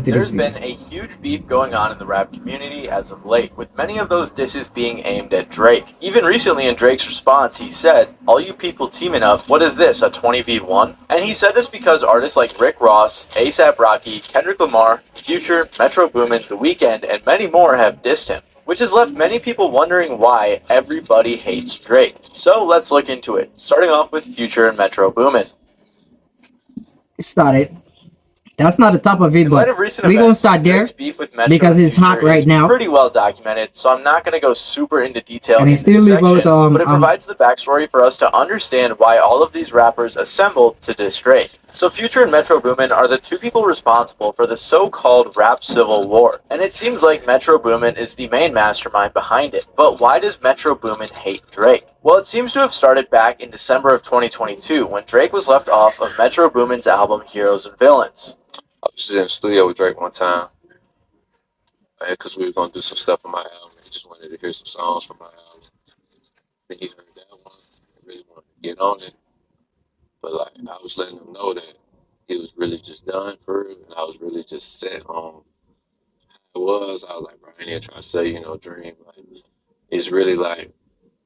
to this There's video. been a huge beef going on in the rap community as of late, with many of those disses being aimed at Drake. Even recently in Drake's response, he said, "All you people teaming up, what is this, a 20v1?" And he said this because artists like Rick Ross, A$AP Rocky, Kendrick Lamar, Future, Metro Boomin, The Weeknd, and many more have dissed him, which has left many people wondering why everybody hates Drake. So let's look into it, starting off with Future and Metro Boomin. It started. That's not the top of it, In light but of recent we're gonna events, start there Drake's beef with Metro because and it's hot Future right is now, pretty well documented, so I'm not going to go super into detail and in it's this still section, about but it provides the backstory for us to understand why all of these rappers assembled to diss Drake. So Future and Metro Boomin are the two people responsible for the so-called rap civil war, and it seems like Metro Boomin is the main mastermind behind it. But why does Metro Boomin hate Drake? Well, it seems to have started back in December of 2022 when Drake was left off of Metro Boomin's album Heroes and Villains. I was just in the studio with Drake one time, because we were gonna do some stuff on my album. He just wanted to hear some songs from my album. Then he heard that one, and really wanted to get on it. But like, I was letting him know that he was really just done for it, and I was really just set on how it was. I was like, bro, I ain't even trying to say, dream. Like, it's really like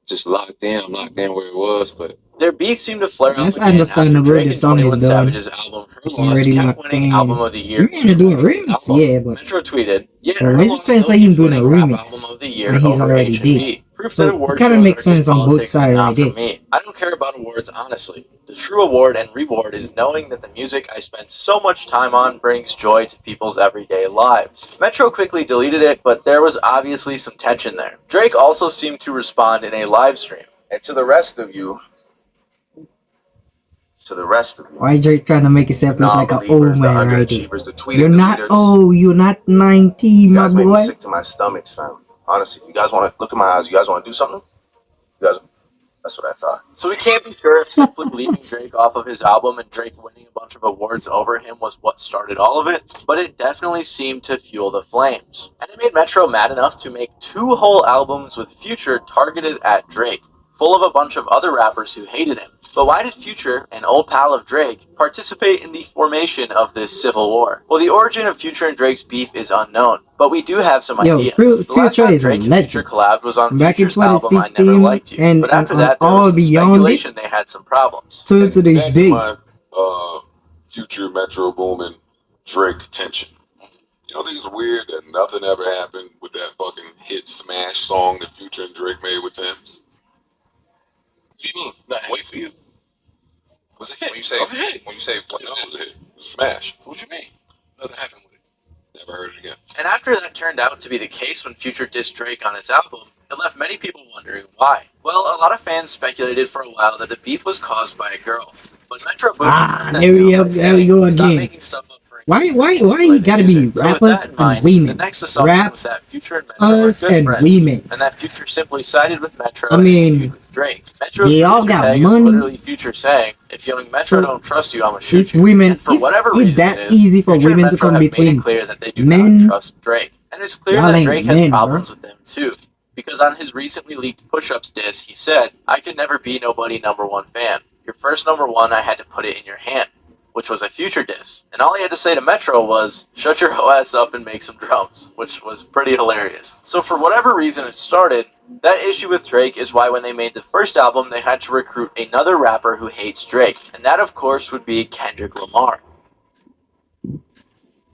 just locked in. I'm locked in where it was, but their beef seemed to flare up that's again after understandable. Drake The and song is 21 done. Savage's album Her It's Loss already kept locked winning in. Album of the Year. We're gonna do a remix, yeah, but Metro tweeted, "Yet the Her legend Loss sense still that him keeps doing a winning Rap remix Album of the Year when he's over already did. H&B. Proof So that it award kind of shows makes are just sense on both politics and sides not right for there. me. I don't care about awards, honestly. The true award and reward is knowing that the music I spend so much time on brings joy to people's everyday lives." Metro quickly deleted it, but there was obviously some tension there. Drake also seemed to respond in a live stream. And to the rest of you, Why Drake trying to make himself look like an old non-believers, the man right there? underachievers, the tweeting You're not deleters, old. You're not 19, you my guys make me boy. sick to my stomach, fam. Honestly, if you guys want to look in my eyes, you guys want to do something? You guys, that's what I thought. So we can't be sure if simply leaving Drake off of his album and Drake winning a bunch of awards over him was what started all of it, but it definitely seemed to fuel the flames. And it made Metro mad enough to make 2 whole albums with Future targeted at Drake, full of a bunch of other rappers who hated him. But why did Future, an old pal of Drake, participate in the formation of this civil war? Well, the origin of Future and Drake's beef is unknown, but we do have some ideas. The last Future time is a Drake and Future legend. collabed was on Back in Future's album I Never 2015 Liked You, and, but after and that there all was some beyond speculation it they had some problems. to this back day. in my Future, Metro Boomin, Drake tension. You don't think it's weird that nothing ever happened with that fucking hit smash song that Future and Drake made with Tim's? What do you mean? Nothing. Wait for you. Was it hit? When you say, was it hit? when you say, I know it was a hit. It was a smash. What you mean? Nothing happened with it. Never heard it again. And after that turned out to be the case when Future dissed Drake on his album, it left many people wondering why. Well, a lot of fans speculated for a while that the beef was caused by a girl. But Metro Boomin there we go "Stop again. making stuff up for Why you gotta be rappers and women? The next assumption Rap was that Future and Metro were us good and friends, women. and that Future simply sided with Metro I and his mean, feud with Drake. Metro's they all producer got tag is money. literally Future saying, "If young Metro So, don't trust you, I'ma shoot If you." women, And for whatever if reason that it is, easy for Future and women to Metro come have made between it clear that they do men, not trust Drake. And it's clear y'all that ain't Drake has men, bro. problems with them too. Because on his recently leaked Push-Ups diss, he said, "I could never be nobody #1 fan. Your first #1, I had to put it in your hand," which was a Future diss. And all he had to say to Metro was, "Shut your ass up and make some drums," which was pretty hilarious. So for whatever reason it started, that issue with Drake is why when they made the first album, they had to recruit another rapper who hates Drake. And that, of course, would be Kendrick Lamar.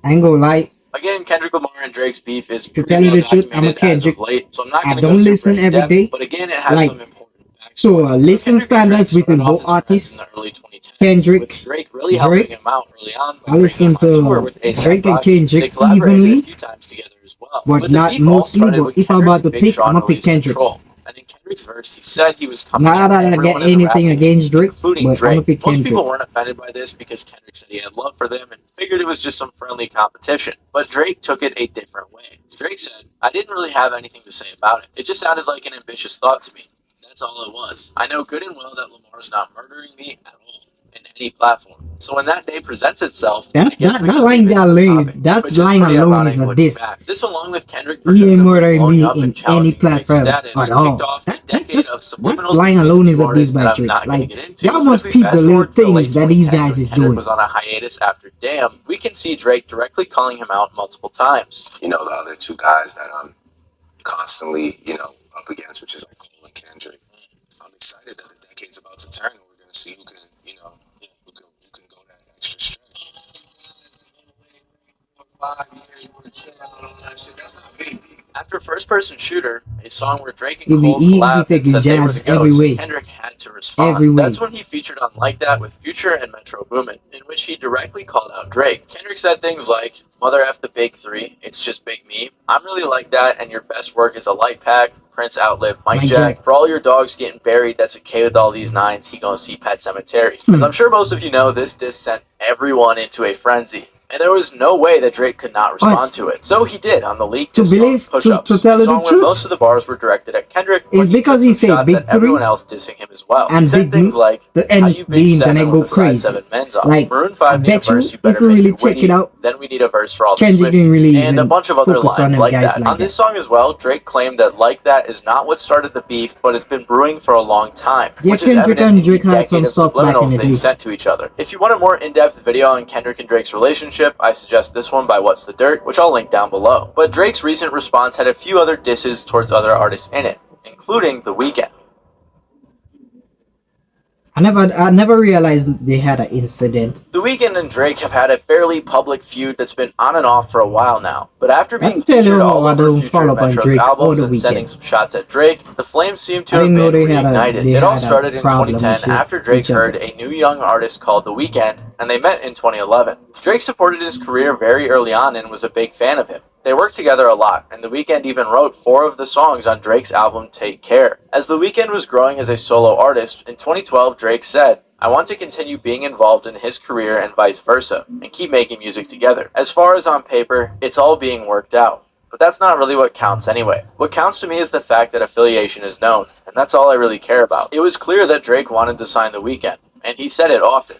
I ain't gonna lie. Again, Kendrick Lamar and Drake's beef is To pretty tell you well the truth, I'm a documented as of Kendrick. late, so I'm not I going to go don't super listen in every depth, day. but again, it has Like, some important backstory. so listen Kendrick and Drake standards between started off both as friends artists. in the early 2010s, Kendrick, with Drake really helping Drake. him out early on by I listen bringing him on tour with to A$AP Drake and Rocky. They Kendrick collaborated a evenly, few times together as well. but But the not beef all mostly. started But with if I'm Kendrick about and to Big pick, Sean I'm gonna pick released Kendrick. Control. And in Kendrick's verse, he said he was coming Not at that I everyone get in the rap anything game, against Drake, including but I'm gonna Drake. pick Most Kendrick. people weren't offended by this because Kendrick said he had love for them and figured it was just some friendly competition. But Drake took it a different way. Drake said, "I didn't really have anything to say about it. It just sounded like an ambitious thought to me. That's all it was. I know good and well that Lamar's not murdering me at all. in any platform. So when that day presents itself, That's I guess that we that can line leave it that as a alone. topic, That which is line pretty alone ironic is a looking diss. back. This along with Kendrick He ain't presents murdering blowing me up in and any challenging Drake's platform status at all. kicked off a That decade just of that subliminals line between alone the is two a diss artists that by I'm Drake. not going to Like get into. y'all But must if we peep the fast little forward to the late things that these 2010s guys when is Kendrick doing. was on a hiatus after Damn, we can see Drake directly calling him out multiple times. You know, the other two guys that I'm constantly, you know, up against, which is like Cole and Kendrick. I'm excited that the decade's about to turn and we're gonna see who can, you know, who can go that extra stretch. After First Person Shooter, a song where Drake and He Cole be collabed and taking said they were the jabs every GOATs, way. Kendrick had to respond. Every way. That's when he featured on Like That with Future and Metro Boomin, in which he directly called out Drake. Kendrick said things like, "Mother F the big three, it's just big me. I'm really like that, and your best work is a light pack. Prince outlived Mike Mike Jack. Jack. For all your dogs getting buried, that's a K with all these nines, he gonna see Pet Cemetery." As I'm sure most of you know, this diss sent everyone into a frenzy. And there was no way that Drake could not respond to it. So he did on the leaked To diss song, believe, Push-Ups, to tell a you the song where truth, most of the bars were directed at Kendrick, it's but he because took he some said shots big at everyone three else dissing him as well. He and said big things me, like, the "How end you big being then I stepping go with a size crazy. 7 men's on. Like Maroon I 5 need a bet you verse, you if better we make really it check witty. it out, Then we need a verse for all the Kendrick didn't really Swifties," and a even bunch of other focus on lines them like guys that. like On this that. song as well, Drake claimed that Like That is not what started the beef, but it's been brewing for a long time, Yeah, which is Kendrick evident and in the Drake had some decade of stuff back in subliminals the they day. sent to each other. If you want a more in-depth video on Kendrick and Drake's relationship, I suggest this one by What's the Dirt, which I'll link down below. But Drake's recent response had a few other disses towards other artists in it, including The Weeknd. I never realized they had an incident. The Weeknd and Drake have had a fairly public feud that's been on and off for a while now, but after being That's tell featured you all how I over don't Future follow and up on Metro's Drake or albums the and sending Weeknd. some shots at Drake, the flames seem to I have didn't know been they reignited. they It all had started a in problem 2010 with after Drake each other. heard a new young artist called The Weeknd, and they met in 2011. Drake supported his career very early on and was a big fan of him. They worked together a lot, and The Weeknd even wrote 4 of the songs on Drake's album Take Care. As The Weeknd was growing as a solo artist, in 2012 Drake said, "I want to continue being involved in his career and vice versa, and keep making music together. As far as on paper, it's all being worked out. But that's not really what counts anyway. What counts to me is the fact that affiliation is known, and that's all I really care about." It was clear that Drake wanted to sign The Weeknd, and he said it often.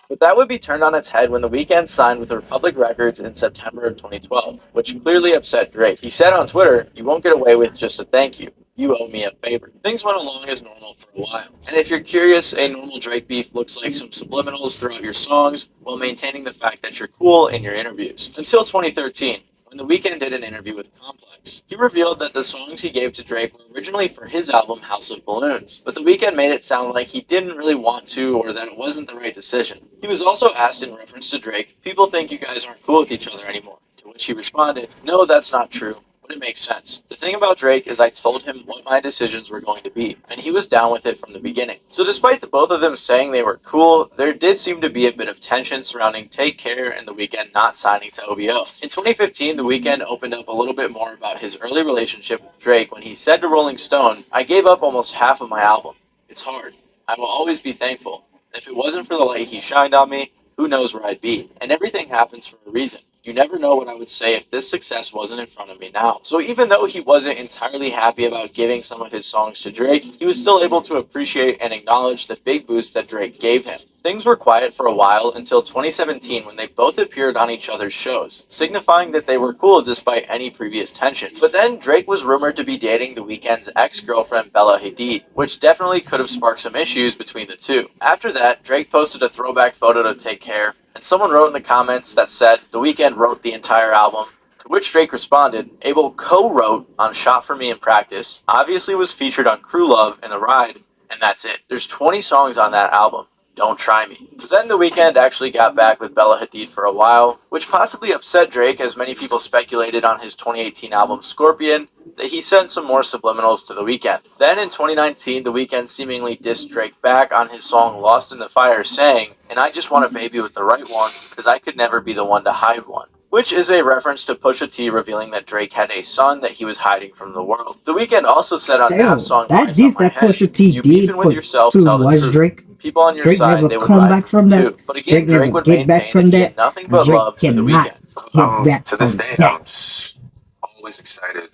But that would be turned on its head when The Weeknd signed with Republic Records in September of 2012, which clearly upset Drake. He said on Twitter, "You won't get away with just a thank you. You owe me a favor." Things went along as normal for a while. And if you're curious, a normal Drake beef looks like some subliminals throughout your songs while maintaining the fact that you're cool in your interviews. Until 2013. When The Weeknd did an interview with Complex, he revealed that the songs he gave to Drake were originally for his album House of Balloons, but The Weeknd made it sound like he didn't really want to or that it wasn't the right decision. He was also asked in reference to Drake, "People think you guys aren't cool with each other anymore," to which he responded, "No, that's not true. But it makes sense. The thing about Drake is I told him what my decisions were going to be, and he was down with it from the beginning." So despite the both of them saying they were cool, there did seem to be a bit of tension surrounding Take Care and The Weeknd not signing to OVO. In 2015, The Weeknd opened up a little bit more about his early relationship with Drake when he said to Rolling Stone, "I gave up almost half of my album. It's hard. I will always be thankful. If it wasn't for the light he shined on me, who knows where I'd be. And everything happens for a reason. You never know what I would say if this success wasn't in front of me now." So even though he wasn't entirely happy about giving some of his songs to Drake, he was still able to appreciate and acknowledge the big boost that Drake gave him. Things were quiet for a while until 2017 when they both appeared on each other's shows, signifying that they were cool despite any previous tension. But then Drake was rumored to be dating The Weeknd's ex-girlfriend Bella Hadid, which definitely could have sparked some issues between the two. After that, Drake posted a throwback photo to Take Care, and someone wrote in the comments that said The Weeknd wrote the entire album, to which Drake responded, Abel co-wrote on Shot for Me in Practice, obviously was featured on Crew Love and The Ride, and that's it. There's 20 songs on that album. Don't try me. But then The Weeknd actually got back with Bella Hadid for a while, which possibly upset Drake as many people speculated on his 2018 album Scorpion that he sent some more subliminals to The Weeknd. Then in 2019, The Weeknd seemingly dissed Drake back on his song Lost in the Fire, saying, "And I just want a baby with the right one, because I could never be the one to hide one." Which is a reference to Pusha T revealing that Drake had a son that he was hiding from the world. The Weeknd also said on Damn, Av's song that Price diss on My that Head, Pusha T "You did beefing with for yourself, to tell the was truth. Drake. People on your Drake side, never they would come ride back for from you that. too." But again, Drake never Drake would get back maintain from that he had that. nothing but Drake love for The cannot Weeknd. get back To this from day, that. I'm just always excited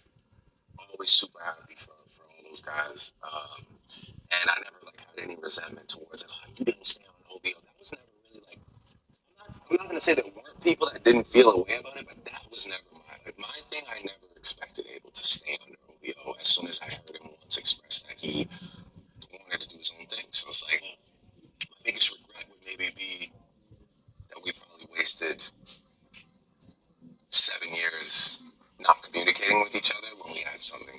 always super happy for all those guys. And I never like had any resentment towards it. Oh, you didn't stay on OVO. That was never really like. I'm not gonna say there weren't people that didn't feel a way about it, but that was never my thing. I never expected Abel to stay under OVO. As soon as I heard him once express that he wanted to do his own thing, so it's like my biggest regret would maybe be that we probably wasted 7 years not communicating with each other when we had something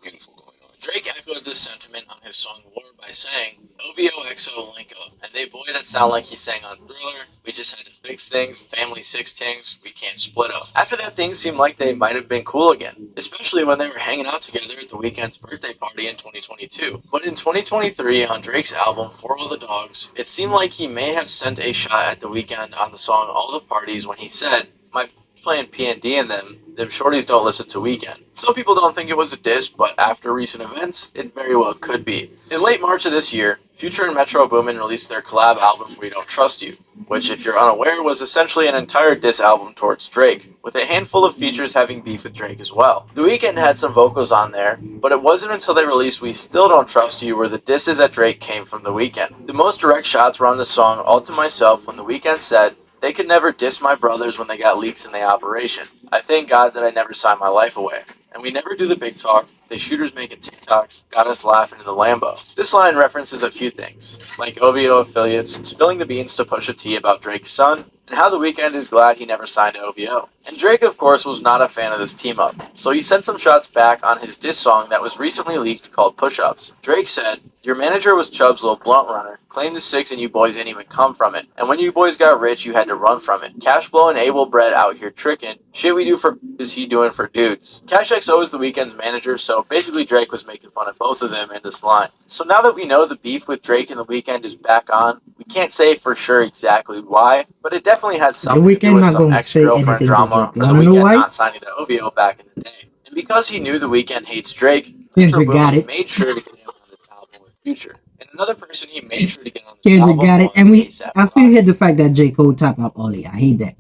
beautiful going on. Drake echoed this sentiment on his song War by saying, OVO XO link up, and they boy that sound like he sang on Thriller, we just had to fix things, family six things, we can't split up. After that, things seemed like they might have been cool again, especially when they were hanging out together at the Weeknd's birthday party in 2022. But in 2023, on Drake's album For All the Dogs, it seemed like he may have sent a shot at the Weeknd on the song All the Parties when he said, my playing P&D in them shorties don't listen to Weeknd. Some people don't think it was a diss, but after recent events, it very well could be. In late March of this year, Future and Metro Boomin released their collab album We Don't Trust You, which, if you're unaware, was essentially an entire diss album towards Drake, with a handful of features having beef with Drake as well. The Weeknd had some vocals on there, but it wasn't until they released We Still Don't Trust You where the disses at Drake came from The Weeknd. The most direct shots were on the song All to Myself when The Weeknd said, they could never diss my brothers when they got leaks in the operation. I thank God that I never signed my life away. And we never do the big talk. The shooters making TikToks got us laughing in the Lambo. This line references a few things, like OVO affiliates spilling the beans to Pusha T about Drake's son, and how The Weeknd is glad he never signed to OVO. And Drake, of course, was not a fan of this team-up, so he sent some shots back on his diss song that was recently leaked called Push-Ups. Drake said, your manager was Chubb's little blunt runner, claimed the six and you boys didn't even come from it. And when you boys got rich, you had to run from it. Cashflow and Abel Bread out here tricking. Shit we do for is he doing for dudes. Cash XO is The Weeknd's manager, so basically Drake was making fun of both of them in this line. So now that we know the beef with Drake and The Weeknd is back on, we can't say for sure exactly why, but it definitely has something to do with some ex-girlfriend drama for The Weeknd not signing to OVO back in the day. And because he knew The Weeknd hates Drake, Kendrick got it. made sure to get him on this album with Future. And another person he made sure to get on this Kendrick album got it, was and A$AP I still Rocky. hate the fact that J. Cole top up Ollie. I hate that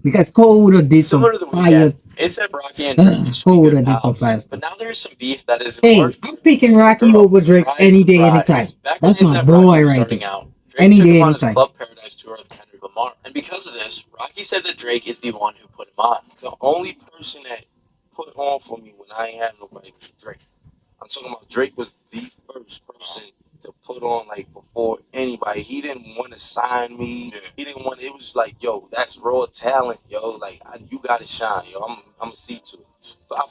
because Cole would have did some Similar to The fire. Weeknd, A$AP Rocky and Drake used to Cole be would good have did some pals, fire stuff. but now there's some beef that is Hey, large I'm picking Rocky girl. over Drake Surprise, any day, surprise. anytime. Back when That's my A$AP boy Rocky was right starting there. out, Drake Any took day, him on his anytime. Club Paradise tour with Kendrick Lamar, and because of this, Rocky said that Drake is the one who put him on. The only person that put on for me when I ain't had nobody was Drake. I'm talking about Drake was the first person to put on like before anybody. He didn't want to sign me. Yeah. He didn't want. It was just like, yo, that's raw talent, yo. Like you gotta shine, yo. I'm a see to it. So I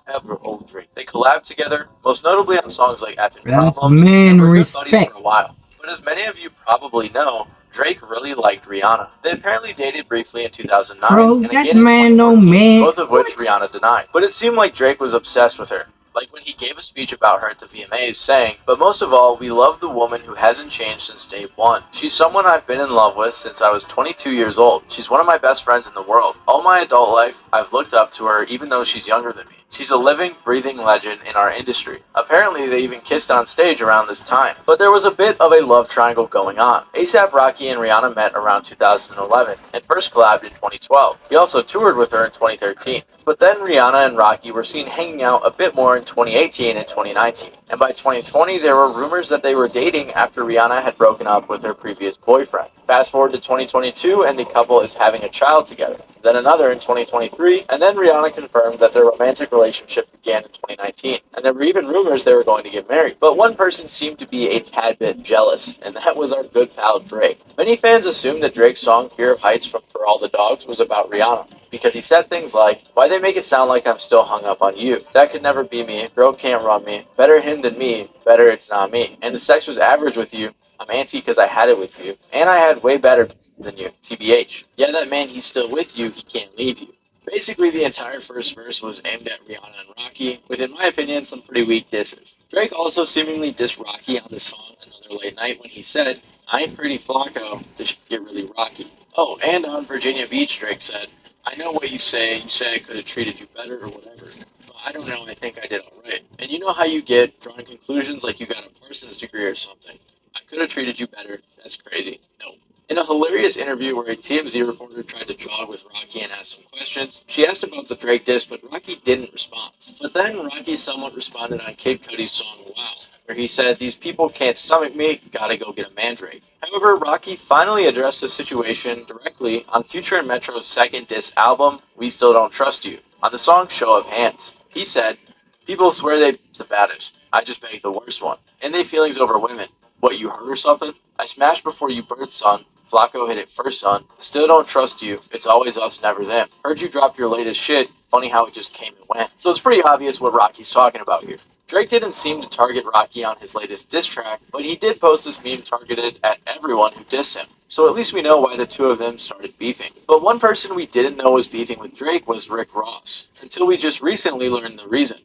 forever owe Drake. They collabed together, most notably on songs like Effing That's Problems, man and were good buddies respect. for a while. But as many of you probably know, Drake really liked Rihanna. They apparently dated briefly in 2009 Bro, and that again in man no 2014, man. both of which What? Rihanna denied. But it seemed like Drake was obsessed with her. Like when he gave a speech about her at the VMAs saying, but most of all, we love the woman who hasn't changed since day one. She's someone I've been in love with since I was 22 years old. She's one of my best friends in the world. All my adult life, I've looked up to her even though she's younger than me. She's a living, breathing legend in our industry. Apparently, they even kissed on stage around this time. But there was a bit of a love triangle going on. A$AP Rocky and Rihanna met around 2011 and first collabed in 2012. He also toured with her in 2013. But then Rihanna and Rocky were seen hanging out a bit more in 2018 and 2019. And by 2020, there were rumors that they were dating after Rihanna had broken up with her previous boyfriend. Fast forward to 2022, and the couple is having a child together. Then another in 2023, and then Rihanna confirmed that their romantic relationship began in 2019. And there were even rumors they were going to get married. But one person seemed to be a tad bit jealous, and that was our good pal Drake. Many fans assumed that Drake's song Fear of Heights from For All the Dogs was about Rihanna, because he said things like, why they make it sound like I'm still hung up on you? That could never be me. Girl can't run me. Better him than me. Better it's not me. And the sex was average with you. I'm anti because I had it with you. And I had way better than you. TBH. Yeah, that man, he's still with you. He can't leave you. Basically, the entire first verse was aimed at Rihanna and Rocky, with, in my opinion, some pretty weak disses. Drake also seemingly dissed Rocky on the song Another Late Night when he said, I ain't pretty Flacco. This should get really rocky. Oh, and on Virginia Beach, Drake said, I know what you say I could have treated you better or whatever. But I don't know, I think I did alright. And you know how you get drawing conclusions like you got a Parsons degree or something. I could have treated you better. That's crazy. No. In a hilarious interview where a TMZ reporter tried to jog with Rocky and ask some questions, she asked about the Drake diss, but Rocky didn't respond. But then Rocky somewhat responded on Kid Cudi's song Wow, where he said, "These people can't stomach me, gotta go get a mandrake." However, Rocky finally addressed the situation directly on Future and Metro's second diss album, We Still Don't Trust You, on the song Show of Hands. He said, "People swear they're the baddest. I just banged the worst one. And they feelings over women. What, you heard or something? I smashed before you birthed, son. Flacco hit it first, son. Still don't trust you. It's always us, never them. Heard you dropped your latest shit. Funny how it just came and went." So it's pretty obvious what Rocky's talking about here. Drake didn't seem to target Rocky on his latest diss track, but he did post this meme targeted at everyone who dissed him. So at least we know why the two of them started beefing. But one person we didn't know was beefing with Drake was Rick Ross, until we just recently learned the reason.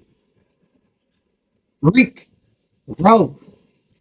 Rick Rose.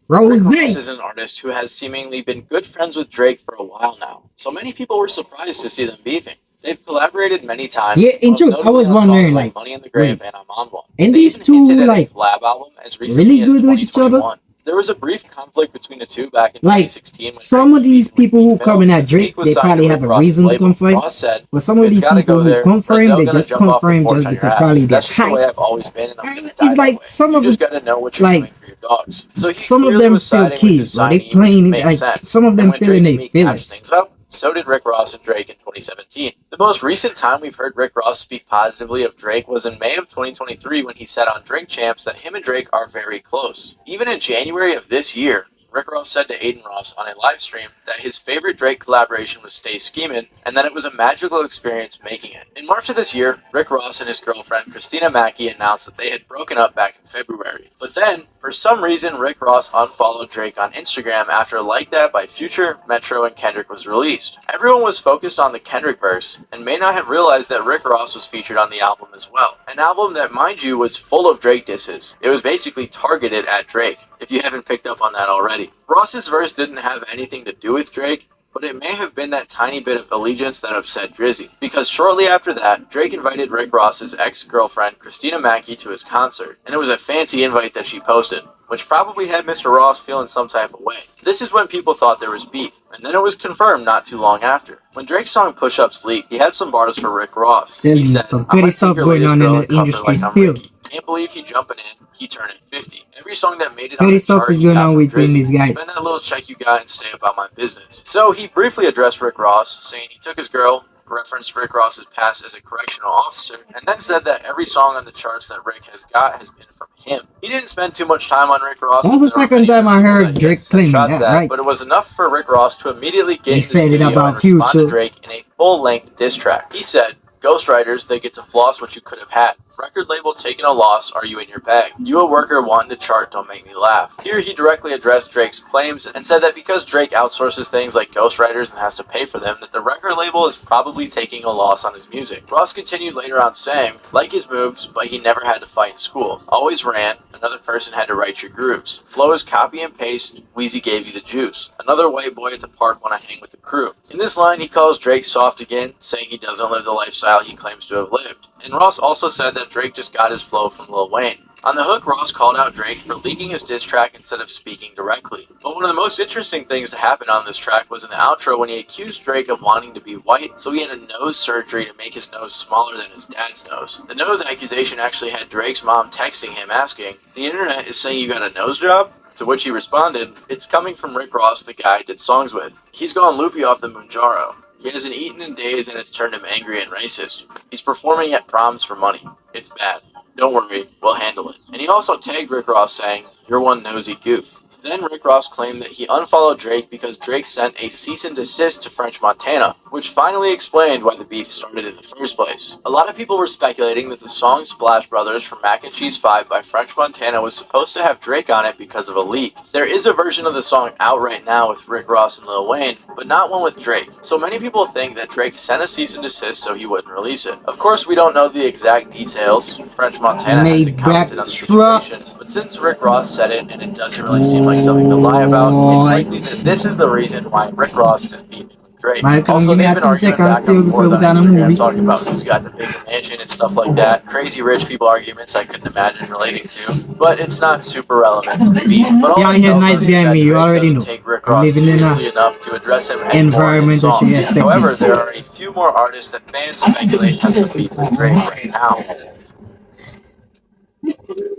Rick Rose. Ross is an artist who has seemingly been good friends with Drake for a while now, so many people were surprised to see them beefing. They've collaborated many times. Yeah, in most truth, I notably was on songs wondering, like like, Money in the Grave wait, and I'm on One. and They these even two, hinted at a like, collab album as recently really as good with each other? 2021. There was a brief conflict between the two back in Like, 2016. when some Drake of these beefed with people who Meek Mill. coming at Drake, Meek was they signed probably to have Rick a Ross's reason to label. come for him. Ross said, But some of "It's these gotta people go who there. come for him, Denzel they gonna just jump come off for the him porch just on your because ass. probably they're That's just the way hype. I've always been, and I'm gonna die It's that like way. some You of them, just gotta know what you're like, doing for your dogs." So he some of clearly them was still siding with kids, his bro. They signee, which playing makes like sense. some of them And when still in Drake their and Meek patched feelings. things up, so did Rick Ross and Drake in 2017. The most recent time we've heard Rick Ross speak positively of Drake was in May of 2023 when he said on Drink Champs that him and Drake are very close. Even in January of this year, Rick Ross said to Aiden Ross on a live stream that his favorite Drake collaboration was Stay Schemin', and that it was a magical experience making it. In March of this year, Rick Ross and his girlfriend Christina Mackey announced that they had broken up back in February. But then, for some reason, Rick Ross unfollowed Drake on Instagram after Like That by Future, Metro, and Kendrick was released. Everyone was focused on the Kendrick verse, and may not have realized that Rick Ross was featured on the album as well. An album that, mind you, was full of Drake disses. It was basically targeted at Drake, if you haven't picked up on that already. Ross's verse didn't have anything to do with Drake, but it may have been that tiny bit of allegiance that upset Drizzy. Because shortly after that, Drake invited Rick Ross's ex-girlfriend Christina Mackey to his concert, and it was a fancy invite that she posted, which probably had Mr. Ross feeling some type of way. This is when people thought there was beef, and then it was confirmed not too long after. When Drake's song Push Ups leaked, he had some bars for Rick Ross. Telling He you, said, some "I petty might take stuff your going latest on in girl the and cuff her industry like I'm still. Ricky. Can't believe he jumping in, he turning 50. Every song that made it on Petty the stuff chart is he going got on from within Drizzy. these guys. Spend that little check you got and stay about my business." So he briefly addressed Rick Ross, saying he took his girl, referenced Rick Ross's past as a correctional officer, and then said that every song on the charts that Rick has got has been from him. He didn't spend too much time on Rick Ross. That was the There were second many time I people heard that he had Drake to send claiming shots that, at, right? but it was enough for Rick Ross to immediately get He in the said it studio about and respond to Future. Drake in a full-length diss track. He said, "Ghostwriters, they get to floss what you could have had. Record label taking a loss, are you in your bag? You a worker wanting to chart, don't make me laugh." Here he directly addressed Drake's claims and said that because Drake outsources things like ghostwriters and has to pay for them, that the record label is probably taking a loss on his music. Ross continued later on saying, "Like his moves, but he never had to fight in school. Always ran, another person had to write your grooves. Flow is copy and paste, Weezy gave you the juice. Another white boy at the park when I hang with the crew." In this line, he calls Drake soft again, saying he doesn't live the lifestyle he claims to have lived. And Ross also said that Drake just got his flow from Lil Wayne. On the hook, Ross called out Drake for leaking his diss track instead of speaking directly. But one of the most interesting things to happen on this track was in the outro when he accused Drake of wanting to be white, so he had a nose surgery to make his nose smaller than his dad's nose. The nose accusation actually had Drake's mom texting him asking, "The internet is saying you got a nose job?" To which he responded, "It's coming from Rick Ross, the guy I did songs with. He's gone loopy off the Mounjaro. He hasn't eaten in days and it's turned him angry and racist. He's performing at proms for money. It's bad. Don't worry, we'll handle it." And he also tagged Rick Ross saying, "You're one nosy goof." Then Rick Ross claimed that he unfollowed Drake because Drake sent a cease and desist to French Montana, which finally explained why the beef started in the first place. A lot of people were speculating that the song Splash Brothers from Mac and Cheese 5 by French Montana was supposed to have Drake on it because of a leak. There is a version of the song out right now with Rick Ross and Lil Wayne, but not one with Drake. So many people think that Drake sent a cease and desist so he wouldn't release it. Of course, we don't know the exact details. French Montana hasn't commented on the situation, but since Rick Ross said it and it doesn't really seem like something to lie about, it's likely that this is the reason why Rick Ross is beefing with Drake. Like, Also, give me they've that been 2 arguing seconds back still and forth before we on done a Instagram, movie. talking about who's got the bigger mansion and stuff like that. Crazy rich people arguments I couldn't imagine relating to, but it's not super relevant to the beef. But all Yeah, it he had tells nice us is behind that me, you Drake already doesn't know. take Rick I'm Ross living in a seriously enough to address him anymore in his environment that she songs. expected. However, there are a few more artists that fans speculate have some beef with Drake right now.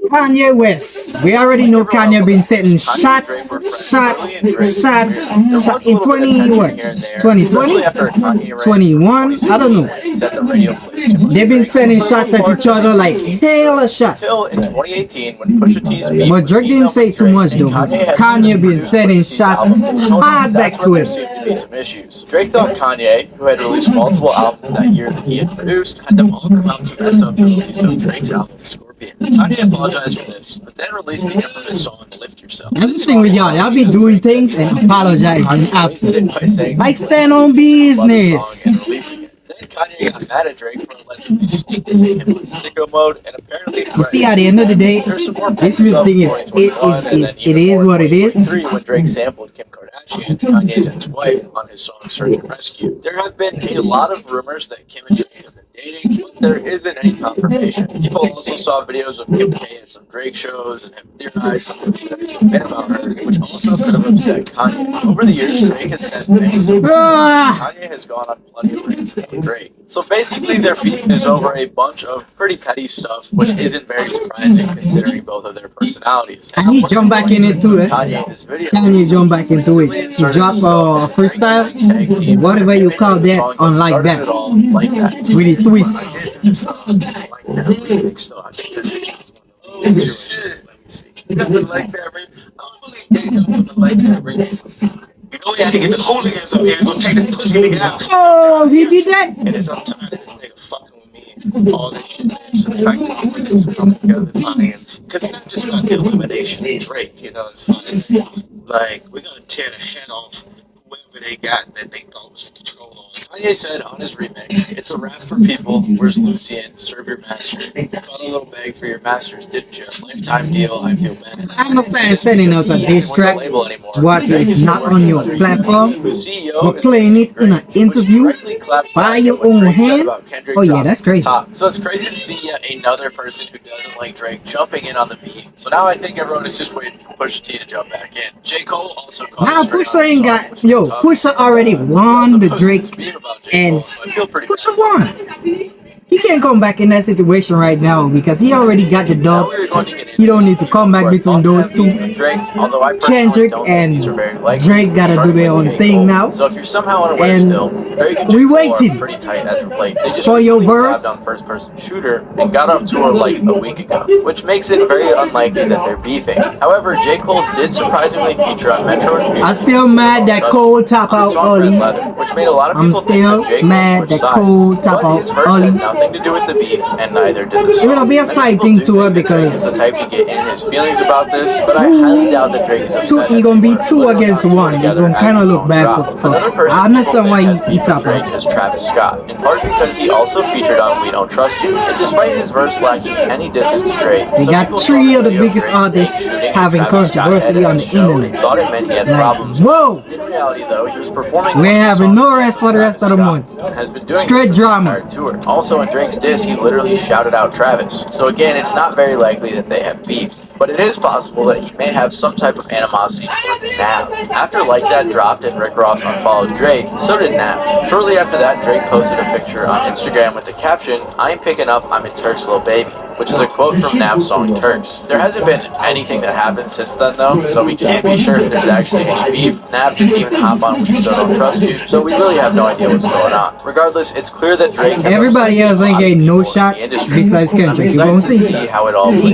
Kanye West. We already know Kanye been setting shots in 2020, 21, I don't know. They've been sending shots at each other like hella shots. Until in 2018, when Pusha T's beef But was Drake heating didn't up say with too Drake, much though. and had Kanye been produced sending Pusha T's shots album, hard back that's to when there him. seemed to be some issues. Drake thought Kanye, who had released multiple albums that year that he had produced, had them all come out to mess up the release of Drake's album Scorpion. Kanye apologized for this, but then released the infamous song Lift Yourself. That's the thing with y'all. Y'all be doing things and apologizing after. Like stand on business. Then Kanye got mad at Drake for allegedly snake dissing him on Sicko Mode, and apparently You see, at the end of the day, there's some more this petty music stuff thing in is 2021, and then it even is more what in it is. 2023 when Drake sampled Kim Kardashian, Kanye's ex-wife, on his song Search and Rescue. There have been a lot of rumors that Kim and Drake have been dating, but there isn't any confirmation. People also saw videos of Kim K at some Drake shows and have theorized some of the stories have been about her, which also could have upset Kanye. Over the years, Drake has sent many songs. Kanye has gone on plenty of rants about Drake. So basically, their beef is over a bunch of pretty petty stuff, which isn't very surprising considering both of their personalities. And he jumped back in it too, eh? Kanye in this video. Kanye jumped back into it. He dropped freestyle, whatever you call that, on like that, with his twist. Oh shit! You got to like that, Ray. I don't believe they don't like that, Ray. You know we had to get the hooligans up here. Gonna take this pussy nigga out. Oh, he did that? And it's I'm tired of this nigga fucking with me and all this shit, man. So the fact that these niggas come together finally, because it's not just about the elimination of Drake, you know, it's like we're gonna tear the head off whoever they got that they thought was in control on. Kanye said on his remix, "It's a rap for people. Where's Lucian? Serve your master. Got a little bag for your masters, didn't you? Lifetime deal. I feel bad." I understand sending out a diss track, what is not on your platform, but playing it in an interview by your own hand. Oh yeah, that's crazy. So it's crazy to see yet another person who doesn't like Drake jumping in on the beef. So now I think everyone is just waiting for Pusha T to jump back in. J. Cole also caught Now a string Pusha on his ain't song, got, which was yo, tough. Pusha already won the Drake, and I feel pretty Pusha won. He can't come back in that situation right now because he already got the dub. He don't need to come back between those two. Kendrick and Drake gotta do their own thing now. So if you're somehow unaware And still, Drake and we J. Cole waited are pretty tight as of late. They just for your recently verse. grabbed on First Person Shooter and got off tour like a week ago, which makes it very unlikely that they're beefing. However, J. Cole did surprisingly feature on Metro and I'm still mad that Cole top out early. which made a lot of I'm people think still that J. Cole mad switched that sides. Cole top But out his verse early. had nothing to do with the beef, and neither did the song. It'll be a Many side people thing do to think her that Drake because is the type to get in his feelings about this, but I highly doubt that Drake is upset. he gonna be anymore. two Literally against on tour one. He together gonna as kind of the look song bad dropped. for. Another person I understand people why think has he beef top with Drake out. is Travis Scott, in part because he also featured on We Don't Trust You. And despite his verse lacking any disses to Drake, We some got people three saw of the video of biggest Drake artists shooting having Travis Scott controversy head on at the his show and internet. thought it meant he had Like, problems. whoa! In reality, though, he was performing. We ain't one of the having no songs rest for the rest of the Travis month. Scott has been doing Straight this for the drama. entire tour. Also, in Drake's diss, he literally shouted out Travis. So again, it's not very likely that they have beef. But it is possible that he may have some type of animosity towards Nav. After Like That dropped and Rick Ross unfollowed Drake, so did Nav. Shortly after that, Drake posted a picture on Instagram with the caption, "I ain't picking up, I'm in Turk's little baby," which is a quote from Nav's song Turks. There hasn't been anything that happened since then though, so we can't be sure if there's actually any beef. Nav didn't even hop on We Still Don't Trust You, so we really have no idea what's going on. Regardless, it's clear that Drake has Everybody else ain't getting no shots besides Kendrick. You gonna see. How it all He